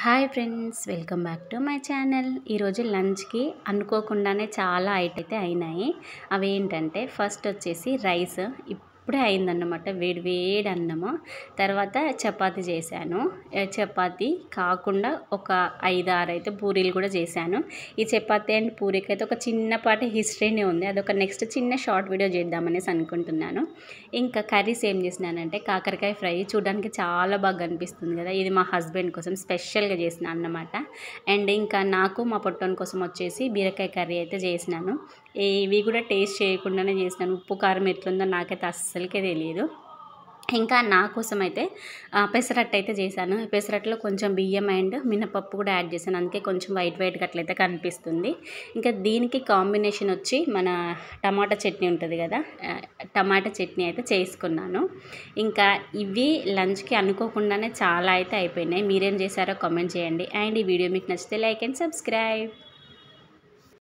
Hi friends, welcome back to my channel. ఈరోజు లంచ్కి అనుకోకుండానే చాలా అయితే అయినాయి. అవి ఏంటంటే ఫస్ట్ వచ్చేసి రైస్ ఇప్పుడే అయిందన్నమాట, వేడి వేడి అన్నము. తర్వాత చపాతీ చేశాను. చపాతీ కాకుండా ఒక 5-6 అయితే పూరీలు కూడా చేశాను. ఈ చపాతీ అండ్ పూరీకి అయితే ఒక చిన్నపాటి హిస్టరీనే ఉంది. అదొక నెక్స్ట్ చిన్న షార్ట్ వీడియో చేద్దామనేసి అనుకుంటున్నాను. ఇంకా కర్రీస్ ఏం చేసినానంటే కాకరకాయ ఫ్రై, చూడడానికి చాలా బాగా అనిపిస్తుంది కదా. ఇది మా హస్బెండ్ కోసం స్పెషల్గా చేసిన అన్నమాట. అండ్ ఇంకా నాకు మా పొట్టోని కోసం వచ్చేసి బీరకాయ కర్రీ అయితే చేసినాను. ఇవి కూడా టేస్ట్ చేయకుండానే చేసినాను. ఉప్పు కారం ఎట్లుందో నాకైతే అస్సలకే తెలియదు. ఇంకా నా కోసం అయితే పెసరట్టు అయితే చేశాను. పెసరట్టులో కొంచెం బియ్యం అండ్ మినపప్పు కూడా యాడ్ చేశాను, అందుకే కొంచెం వైట్గా అట్లయితే కనిపిస్తుంది. ఇంకా దీనికి కాంబినేషన్ వచ్చి మన టమాటా చట్నీ ఉంటుంది కదా, టమాటా చట్నీ అయితే చేసుకున్నాను. ఇంకా ఇవి లంచ్కి అనుకోకుండానే చాలా అయితే అయిపోయినాయి. మీరేం చేశారో కామెంట్ చేయండి. అండ్ ఈ వీడియో మీకు నచ్చితే లైక్ అండ్ సబ్స్క్రైబ్.